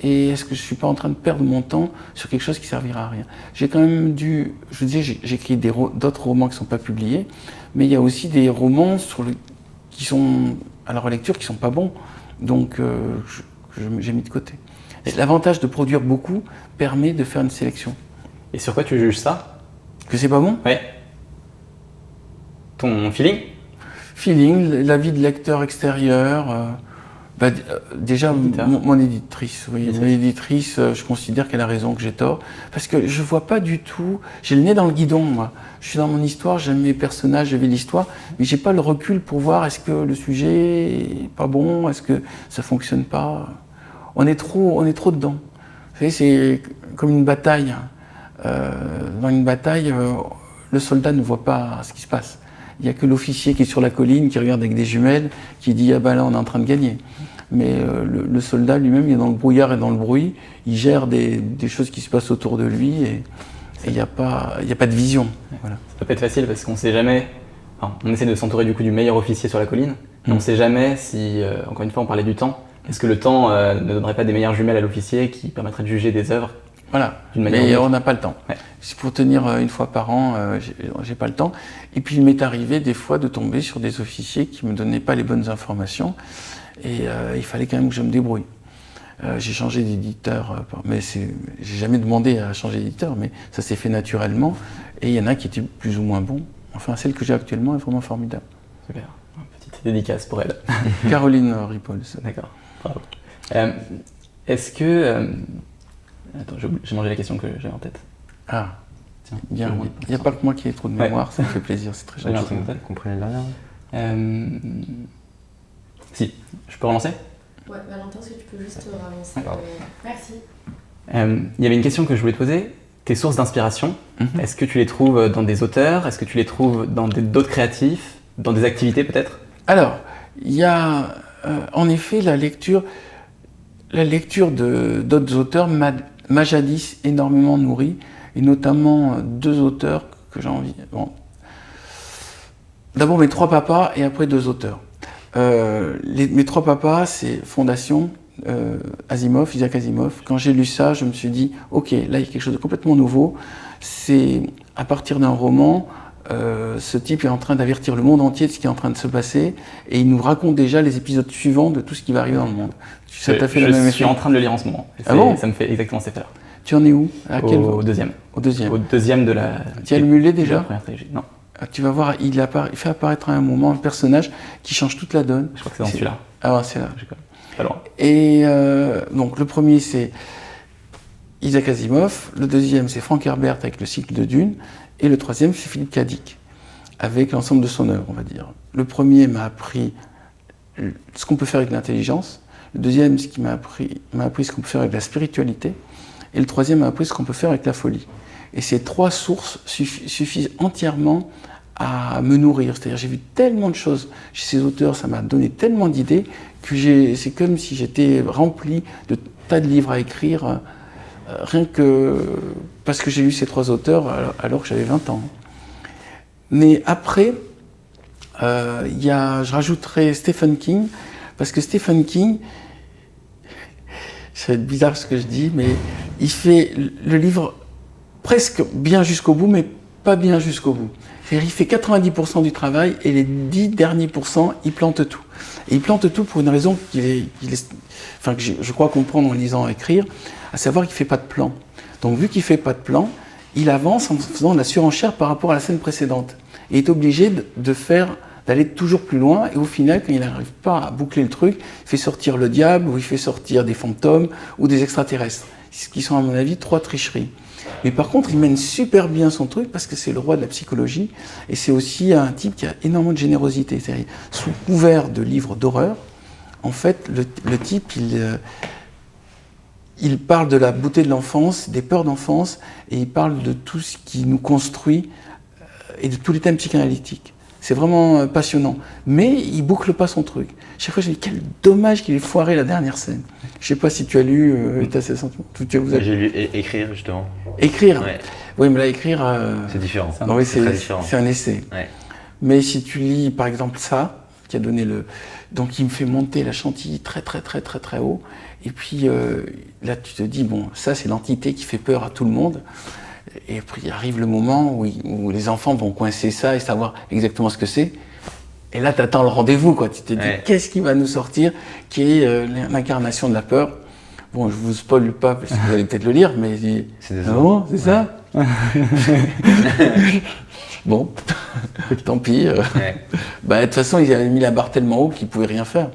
et est-ce que je ne suis pas en train de perdre mon temps sur quelque chose qui ne servira à rien? J'ai quand même je vous disais, j'écris d'autres romans qui ne sont pas publiés, mais il y a aussi des romans qui sont à la relecture qui ne sont pas bons. Donc j'ai mis de côté. L'avantage de produire beaucoup permet de faire une sélection. Et sur quoi tu juges ça? Que c'est pas bon? Ouais. Ton feeling? Feeling, l'avis de lecteur extérieur. Déjà, mon éditrice. Oui, mon éditrice, je considère qu'elle a raison, que j'ai tort. Parce que je vois pas du tout. J'ai le nez dans le guidon, moi. Je suis dans mon histoire, j'aime mes personnages, je vis l'histoire, mais j'ai pas le recul pour voir est-ce que le sujet est pas bon, est-ce que ça fonctionne pas. On est trop dedans. Vous savez, c'est comme une bataille. Dans une bataille, le soldat ne voit pas ce qui se passe. Il n'y a que l'officier qui est sur la colline, qui regarde avec des jumelles, qui dit « Ah ben là, on est en train de gagner ». Mais le soldat lui-même, il est dans le brouillard et dans le bruit, il gère des choses qui se passent autour de lui et il n'y a pas de vision. Voilà. Ça peut être facile parce qu'on ne sait jamais. Enfin, on essaie de s'entourer du meilleur officier sur la colline, mais on ne sait jamais si, encore une fois, on parlait du temps. Est-ce que le temps ne donnerait pas des meilleures jumelles à l'officier qui permettraient de juger des œuvres? Voilà, mais on n'a pas le temps. Ouais. C'est pour tenir une fois par an, j'ai pas le temps. Et puis il m'est arrivé des fois de tomber sur des officiers qui me donnaient pas les bonnes informations et il fallait quand même que je me débrouille. J'ai changé d'éditeur, mais j'ai jamais demandé à changer d'éditeur, mais ça s'est fait naturellement. Et il y en a qui étaient plus ou moins bons. Enfin, celle que j'ai actuellement est vraiment formidable. Super, petite dédicace pour elle. Caroline Ripoll. D'accord, bravo. Est-ce que... Attends, j'ai mangé la question que j'avais en tête. Ah, tiens, bien. Il n'y a pas que moi qui ai trop de mémoire, ça me fait plaisir, c'est très gentil. Vous comprenez le dernier? Si, je peux relancer? Ouais, Valentin, est-ce que tu peux juste relancer? Merci. Il y avait une question que je voulais te poser. Tes sources d'inspiration, est-ce que tu les trouves dans des auteurs? Est-ce que tu les trouves dans d'autres créatifs? Dans des activités peut-être? Alors, il y a en effet la lecture d'autres auteurs m'a jadis énormément nourri, et notamment deux auteurs que j'ai envie... Bon. D'abord mes trois papas et après deux auteurs. Mes trois papas, c'est Fondation, Isaac Asimov. Quand j'ai lu ça, je me suis dit, ok, là il y a quelque chose de complètement nouveau. C'est à partir d'un roman, ce type est en train d'avertir le monde entier de ce qui est en train de se passer, et il nous raconte déjà les épisodes suivants de tout ce qui va arriver dans le monde. Ça t'a fait le même effet? Je suis en train de le lire en ce moment. Ah bon? Ça me fait exactement cet effet. Tu en es où? Au deuxième. Au deuxième. Au deuxième de la... Tu as le mulet déjà? De la première trilogie. Non. Tu vas voir, il fait apparaître à un moment un personnage qui change toute la donne. Je crois que c'est dans celui-là. Ah ouais, c'est là. Pas loin. Et donc le premier c'est Isaac Asimov, le deuxième c'est Frank Herbert avec le cycle de Dune, et le troisième c'est Philippe K. Dick avec l'ensemble de son œuvre, on va dire. Le premier m'a appris ce qu'on peut faire avec l'intelligence, le deuxième m'a appris ce qu'on peut faire avec la spiritualité, et le troisième m'a appris ce qu'on peut faire avec la folie. Et ces trois sources suffisent entièrement à me nourrir. C'est-à-dire j'ai vu tellement de choses chez ces auteurs, ça m'a donné tellement d'idées que c'est comme si j'étais rempli tas de livres à écrire, rien que parce que j'ai lu ces 3 auteurs alors que j'avais 20 ans. Mais après, je rajouterai Stephen King, parce que Stephen King, ça va être bizarre ce que je dis, mais il fait le livre presque bien jusqu'au bout, mais pas bien jusqu'au bout. C'est-à-dire, il fait 90% du travail et les 10 derniers pourcents, il plante tout. Et il plante tout pour une raison que je crois comprendre en lisant écrire, à savoir qu'il ne fait pas de plan. Donc vu qu'il ne fait pas de plan, il avance en faisant de la surenchère par rapport à la scène précédente. Et il est obligé d'aller toujours plus loin, et au final, quand il n'arrive pas à boucler le truc, il fait sortir le diable, ou il fait sortir des fantômes, ou des extraterrestres. Ce qui sont, à mon avis, 3 tricheries. Mais par contre, il mène super bien son truc, parce que c'est le roi de la psychologie, et c'est aussi un type qui a énormément de générosité. C'est-à-dire, sous couvert de livres d'horreur, en fait, le type, il parle de la beauté de l'enfance, des peurs d'enfance, et il parle de tout ce qui nous construit, et de tous les thèmes psychanalytiques. C'est vraiment passionnant. Mais il boucle pas son truc. Chaque fois, je me dis, quel dommage qu'il ait foiré la dernière scène. Je sais pas si tu as lu, tu as ces sentiments. J'ai lu écrire, justement. Écrire. Ouais. Oui, mais là, écrire... c'est différent. Oui, c'est très différent. C'est un essai. Ouais. Mais si tu lis, par exemple, ça, qui a donné le... Donc, il me fait monter la chantilly très, très, très, très, très haut. Et puis, là, tu te dis, bon, ça, c'est l'entité qui fait peur à tout le monde. Et puis arrive le moment où les enfants vont coincer ça et savoir exactement ce que c'est. Et là, tu attends le rendez-vous, quoi. Tu te dis, qu'est-ce qui va nous sortir, qui est l'incarnation de la peur. Bon, je vous spoil pas, parce que vous allez peut-être le lire, mais... C'est des bon, c'est ça. Bon, tant pis. De toute façon, ils avaient mis la barre tellement haut qu'ils ne pouvaient rien faire.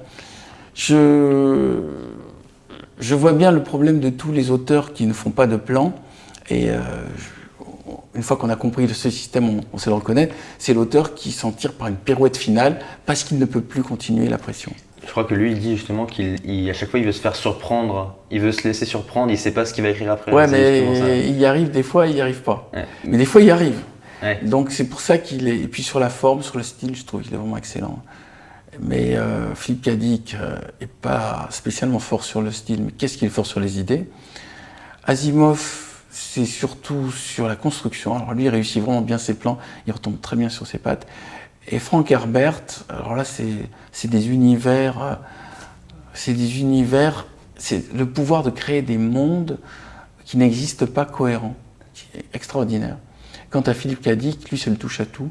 Je vois bien le problème de tous les auteurs qui ne font pas de plan. Et une fois qu'on a compris ce système, on sait le reconnaître, c'est l'auteur qui s'en tire par une pirouette finale parce qu'il ne peut plus continuer la pression. Je crois que lui, il dit justement qu'à chaque fois, il veut se faire surprendre, il veut se laisser surprendre, il ne sait pas ce qu'il va écrire après. Ouais, mais il y arrive des fois, il n'y arrive pas. Ouais. Mais des fois, il y arrive. Ouais. Donc c'est pour ça qu'il est... Et puis sur la forme, sur le style, je trouve qu'il est vraiment excellent. Mais Philippe Cadic n'est pas spécialement fort sur le style, mais qu'est-ce qu'il est fort sur les idées. Asimov, c'est surtout sur la construction. Alors lui, il réussit vraiment bien ses plans, il retombe très bien sur ses pattes. Et Frank Herbert, alors là, c'est des univers, c'est le pouvoir de créer des mondes qui n'existent pas cohérents, qui est extraordinaire. Quant à Philippe Cadic, lui, c'est le touche-à-tout,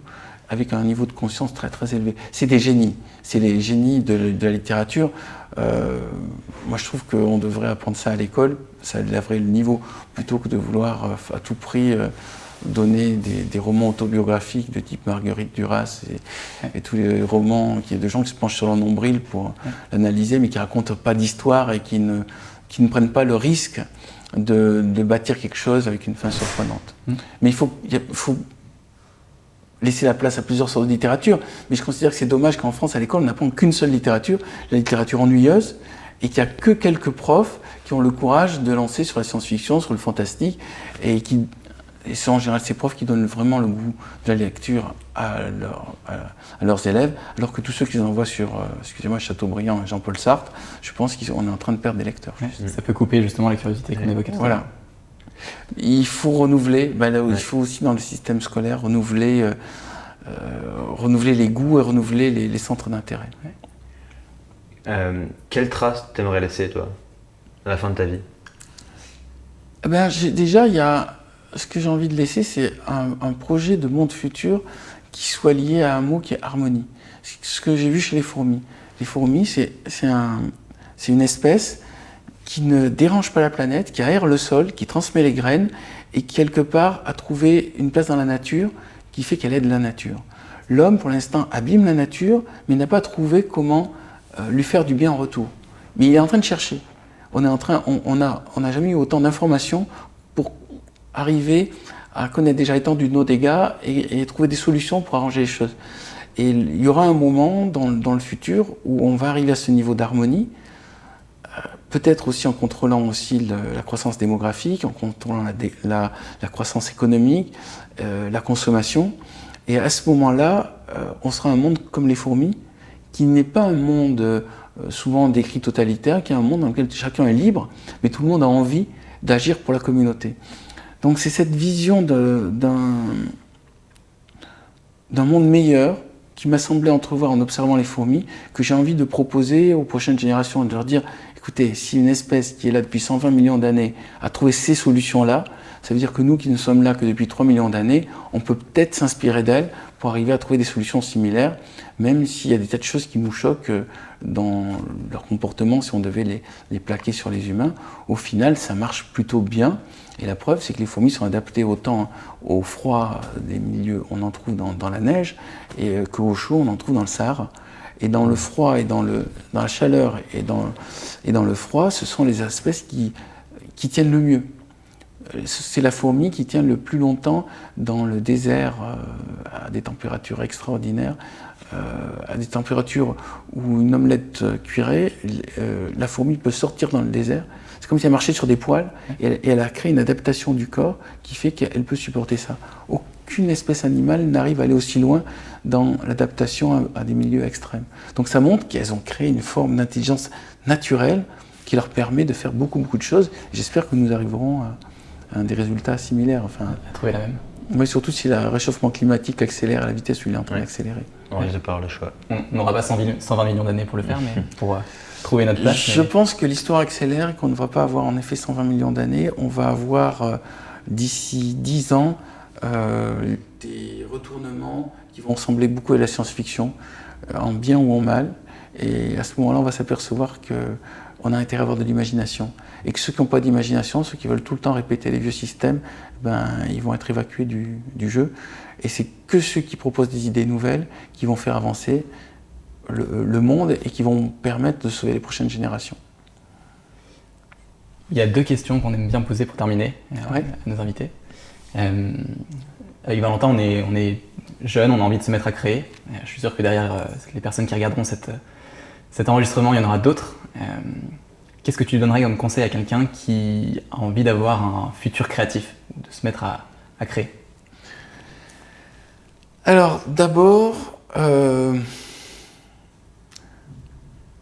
avec un niveau de conscience très très élevé. C'est des génies, c'est les génies de la littérature. Moi, je trouve qu'on devrait apprendre ça à l'école, ça élèverait le niveau, plutôt que de vouloir à tout prix donner des romans autobiographiques de type Marguerite Duras et tous les romans de gens qui se penchent sur leur nombril pour l'analyser, mais qui ne racontent pas d'histoire et qui ne prennent pas le risque de bâtir quelque chose avec une fin surprenante. Mais il faut laisser la place à plusieurs sortes de littérature, mais je considère que c'est dommage qu'en France, à l'école, on n'apprend qu'une seule littérature, la littérature ennuyeuse, et qu'il n'y a que quelques profs qui ont le courage de lancer sur la science-fiction, sur le fantastique, et c'est en général ces profs qui donnent vraiment le goût de la lecture à leurs élèves, alors que tous ceux qui les envoient sur, excusez-moi, Chateaubriand et Jean-Paul Sartre, je pense qu'on est en train de perdre des lecteurs. Ça peut couper justement la curiosité qu'on évoquait tout à l'heure. Voilà. Il faut renouveler, il faut aussi dans le système scolaire renouveler les goûts et renouveler les centres d'intérêt. Quelle trace t'aimerais laisser, toi, à la fin de ta vie? Ce que j'ai envie de laisser, c'est un projet de monde futur qui soit lié à un mot qui est harmonie. Ce que j'ai vu chez les fourmis. Les fourmis, c'est une espèce qui ne dérange pas la planète, qui aère le sol, qui transmet les graines et qui, quelque part, a trouvé une place dans la nature qui fait qu'elle aide la nature. L'homme, pour l'instant, abîme la nature, mais n'a pas trouvé comment lui faire du bien en retour. Mais il est en train de chercher. On n'a jamais eu autant d'informations pour arriver à connaître déjà l'étendue de nos dégâts et trouver des solutions pour arranger les choses. Et il y aura un moment dans le futur où on va arriver à ce niveau d'harmonie, peut-être aussi en contrôlant aussi la croissance démographique, en contrôlant la croissance économique, la consommation. Et à ce moment-là, on sera un monde comme les fourmis, qui n'est pas un monde souvent décrit totalitaire, qui est un monde dans lequel chacun est libre, mais tout le monde a envie d'agir pour la communauté. Donc c'est cette vision d'un monde meilleur qui m'a semblé entrevoir en observant les fourmis, que j'ai envie de proposer aux prochaines générations, de leur dire, écoutez, si une espèce qui est là depuis 120 millions d'années a trouvé ces solutions-là, ça veut dire que nous qui ne sommes là que depuis 3 millions d'années, on peut peut-être s'inspirer d'elles pour arriver à trouver des solutions similaires, même s'il y a des tas de choses qui nous choquent dans leur comportement, si on devait les plaquer sur les humains. Au final, ça marche plutôt bien. Et la preuve, c'est que les fourmis sont adaptées autant au froid des milieux, on en trouve dans la neige, et qu'au chaud, on en trouve dans le Sahara. Et dans le froid, et dans la chaleur, et dans le froid, ce sont les espèces qui tiennent le mieux. C'est la fourmi qui tient le plus longtemps dans le désert à des températures extraordinaires, à des températures où une omelette cuirait, la fourmi peut sortir dans le désert. C'est comme si elle marchait sur des poils et elle a créé une adaptation du corps qui fait qu'elle peut supporter ça. Aucune espèce animale n'arrive à aller aussi loin dans l'adaptation à des milieux extrêmes. Donc ça montre qu'elles ont créé une forme d'intelligence naturelle qui leur permet de faire beaucoup de choses. J'espère que nous arriverons à des résultats similaires. Enfin, à trouver la même. Oui, surtout si le réchauffement climatique accélère à la vitesse où il est en train d'accélérer. On risque de pas avoir le choix. On n'aura pas 120 millions d'années pour le faire, mais pour trouver notre place. Je pense que l'histoire accélère et qu'on ne va pas avoir en effet 120 millions d'années. On va avoir d'ici 10 ans des retournements qui vont ressembler beaucoup à la science-fiction, en bien ou en mal. Et à ce moment-là, on va s'apercevoir qu'on a intérêt à avoir de l'imagination. Et que ceux qui n'ont pas d'imagination, ceux qui veulent tout le temps répéter les vieux systèmes, ils vont être évacués du jeu. Et c'est que ceux qui proposent des idées nouvelles qui vont faire avancer le monde et qui vont permettre de sauver les prochaines générations. Il y a 2 questions qu'on aime bien poser pour terminer Ouais. à nos invités. Avec Valentin, on est jeunes, on a envie de se mettre à créer. Je suis sûr que derrière les personnes qui regarderont cet enregistrement, il y en aura d'autres. Qu'est-ce que tu donnerais comme conseil à quelqu'un qui a envie d'avoir un futur créatif, de se mettre à créer? Alors, d'abord,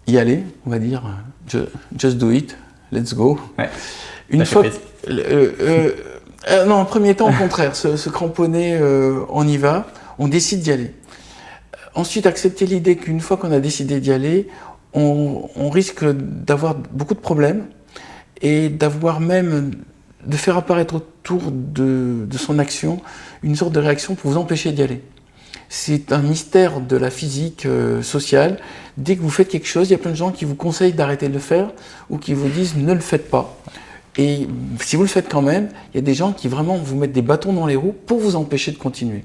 y aller, on va dire, just do it, let's go. Ouais. Une fois, non, en premier temps, au contraire, se cramponner, on y va, on décide d'y aller. Ensuite, accepter l'idée qu'une fois qu'on a décidé d'y aller, on risque d'avoir beaucoup de problèmes et d'avoir même de faire apparaître autour de son action une sorte de réaction pour vous empêcher d'y aller. C'est un mystère de la physique sociale. Dès que vous faites quelque chose, il y a plein de gens qui vous conseillent d'arrêter de le faire ou qui vous disent ne le faites pas. Et si vous le faites quand même, il y a des gens qui vraiment vous mettent des bâtons dans les roues pour vous empêcher de continuer.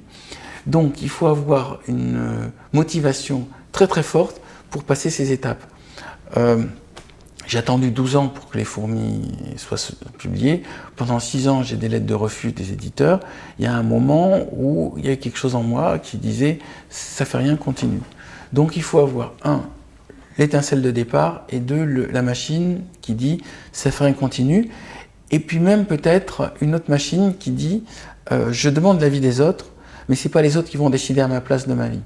Donc il faut avoir une motivation très très forte pour passer ces étapes. J'ai attendu 12 ans pour que les fourmis soient publiées. Pendant 6 ans, j'ai des lettres de refus des éditeurs. Il y a un moment où il y a quelque chose en moi qui disait « ça fait rien, continue ». Donc il faut avoir, 1, l'étincelle de départ, et 2, la machine qui dit « ça fait rien, continue ». Et puis même peut-être une autre machine qui dit « je demande l'avis des autres, mais ce n'est pas les autres qui vont décider à ma place de ma vie ».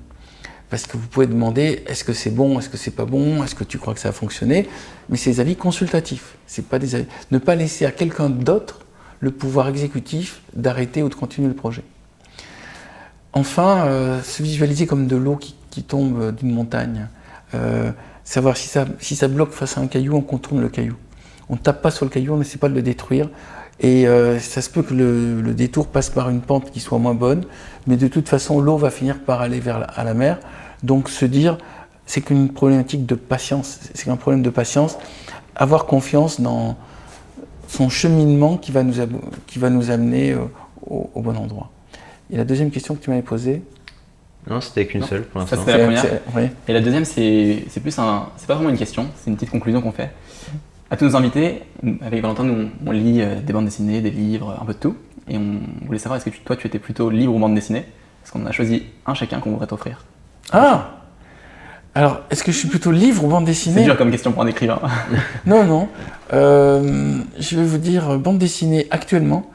Parce que vous pouvez demander est-ce que c'est bon, est-ce que c'est pas bon, est-ce que tu crois que ça a fonctionné, mais c'est des avis consultatifs, c'est pas des avis. Ne pas laisser à quelqu'un d'autre le pouvoir exécutif d'arrêter ou de continuer le projet. Enfin, se visualiser comme de l'eau qui tombe d'une montagne, savoir si ça bloque face à un caillou, on contourne le caillou. On ne tape pas sur le caillou, on n'essaie pas de le détruire. Et ça se peut que le détour passe par une pente qui soit moins bonne, mais de toute façon, l'eau va finir par aller à la mer. Donc se dire, c'est qu'une problématique de patience, c'est un problème de patience. Avoir confiance dans son cheminement qui va nous amener au bon endroit. Et la deuxième question que tu m'avais posée? Non, c'était qu'une seule pour Ça, l'instant. c'était la première. Oui. Et la deuxième, c'est pas vraiment une question, c'est une petite conclusion qu'on fait. À tous nos invités, avec Valentin, nous on lit des bandes dessinées, des livres, un peu de tout. Et on voulait savoir, est-ce que toi tu étais plutôt livre ou bande dessinée? Parce qu'on en a choisi un chacun qu'on voudrait t'offrir. Ah! Alors, est-ce que je suis plutôt livre ou bande dessinée? C'est dur comme question pour un écrivain. Non. Je vais vous dire bande dessinée actuellement,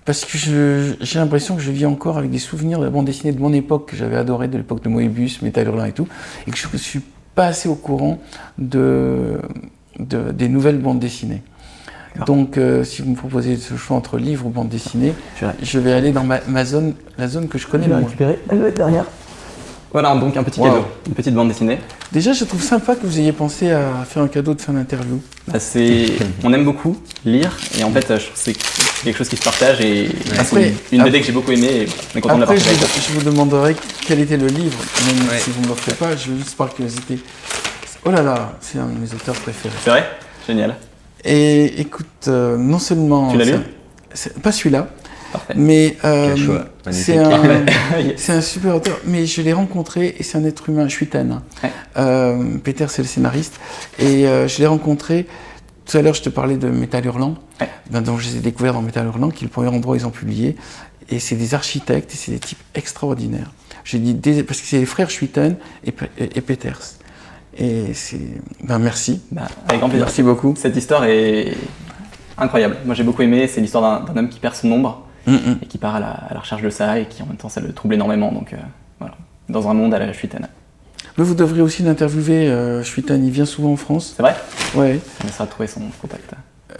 parce que j'ai l'impression que je vis encore avec des souvenirs de la bande dessinée de mon époque, que j'avais adoré, de l'époque de Moebius, Métal Hurlant et tout, et que je suis pas assez au courant des nouvelles bandes dessinées. D'accord. Donc, si vous me proposez ce choix entre livre ou bande dessinée, je vais aller dans ma zone, la zone que je connais le moins. Elle doit être derrière. Voilà, donc un petit Wow. cadeau, une petite bande dessinée. Déjà, je trouve sympa que vous ayez pensé à faire un cadeau de fin d'interview. Bah, on aime beaucoup lire et en fait, je trouve que c'est quelque chose qui se partage et Après- c'est une BD que j'ai beaucoup aimée et on est content de la Après, partager. je vous demanderai quel était le livre, même Ouais. si vous ne me l'offrez pas, je veux juste par curiosité. Oh là là, c'est un de mes auteurs préférés. C'est vrai? Génial. Et écoute, non seulement... Tu l'as lu Pas celui-là, Parfait. mais Quel choix, c'est magnifique. c'est un super auteur, mais je l'ai rencontré et c'est un être humain, Schuiten. Ouais. Peter, c'est le scénariste. Et je l'ai rencontré, tout à l'heure je te parlais de Métal Hurlant, Ouais. donc je les ai découverts dans Métal Hurlant, qui est le premier endroit où ils ont publié. Et c'est des architectes et c'est des types extraordinaires. J'ai dit parce que c'est les frères Schuiten et Peters. Et c'est... merci. Bah, avec grand plaisir. Merci beaucoup. Cette histoire est incroyable. Moi, j'ai beaucoup aimé. C'est l'histoire d'un homme qui perd son ombre et qui part à la recherche de ça et qui en même temps ça le trouble énormément. Donc voilà, dans un monde à la Schuiten. Mais vous devriez aussi l'interviewer, Schuiten, il vient souvent en France. C'est vrai? Ouais. On essaiera de trouver son contact.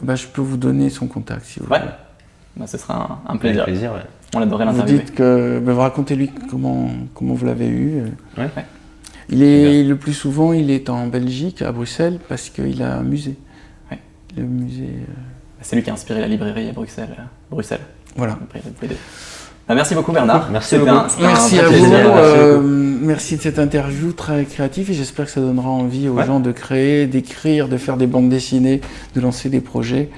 Je peux vous donner son contact si vous Ouais. voulez. Bah, ce sera un Avec plaisir. plaisir, ouais. On adorait Vous l'interviewer. dites que... vous racontez-lui comment vous l'avez eu. Ouais. Le plus souvent, il est en Belgique, à Bruxelles, parce qu'il a un musée. Ouais. Le musée... C'est lui qui a inspiré la librairie à Bruxelles. Voilà. La librairie de BD. Bah, merci beaucoup Bernard. Merci C'était beaucoup. c'était un Merci vrai à vous. plaisir. Merci de cette interview très créative et j'espère que ça donnera envie aux Ouais. gens de créer, d'écrire, de faire des bandes dessinées, de lancer des projets.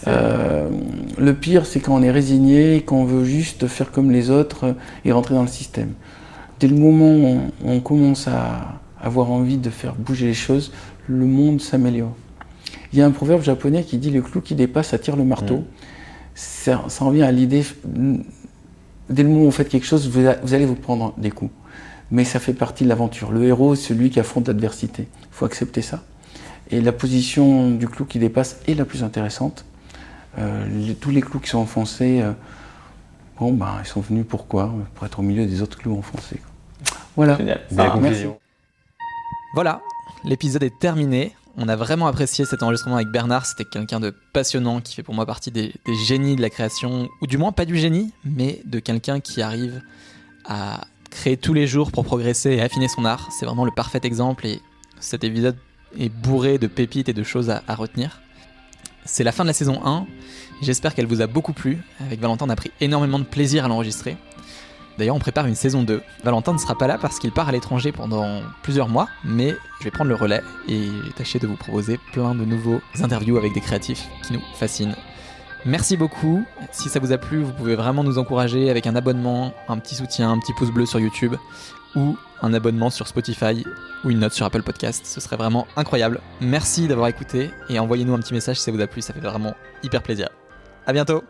Le pire, c'est quand on est résigné et qu'on veut juste faire comme les autres et rentrer dans le système. Dès le moment où on commence à avoir envie de faire bouger les choses, le monde s'améliore. Il y a un proverbe japonais qui dit « le clou qui dépasse attire le marteau ». Ça revient à l'idée, dès le moment où vous faites quelque chose, vous allez vous prendre des coups. Mais ça fait partie de l'aventure. Le héros, c'est celui qui affronte l'adversité. Il faut accepter ça. Et la position du clou qui dépasse est la plus intéressante. Tous les clous qui sont enfoncés, ils sont venus pourquoi? Pour être au milieu des autres clous enfoncés. Voilà. Génial. Belle Ah, conclusion. Voilà, l'épisode est terminé. On a vraiment apprécié cet enregistrement avec Bernard. C'était quelqu'un de passionnant qui fait pour moi partie des génies de la création, ou du moins pas du génie, mais de quelqu'un qui arrive à créer tous les jours pour progresser et affiner son art. C'est vraiment le parfait exemple et cet épisode est bourré de pépites et de choses à retenir. C'est la fin de la saison 1. J'espère qu'elle vous a beaucoup plu. Avec Valentin, on a pris énormément de plaisir à l'enregistrer. D'ailleurs, on prépare une saison 2. Valentin ne sera pas là parce qu'il part à l'étranger pendant plusieurs mois, mais je vais prendre le relais et tâcher de vous proposer plein de nouveaux interviews avec des créatifs qui nous fascinent. Merci beaucoup. Si ça vous a plu, vous pouvez vraiment nous encourager avec un abonnement, un petit soutien, un petit pouce bleu sur YouTube ou un abonnement sur Spotify ou une note sur Apple Podcast. Ce serait vraiment incroyable. Merci d'avoir écouté et envoyez-nous un petit message si ça vous a plu, ça fait vraiment hyper plaisir. À bientôt.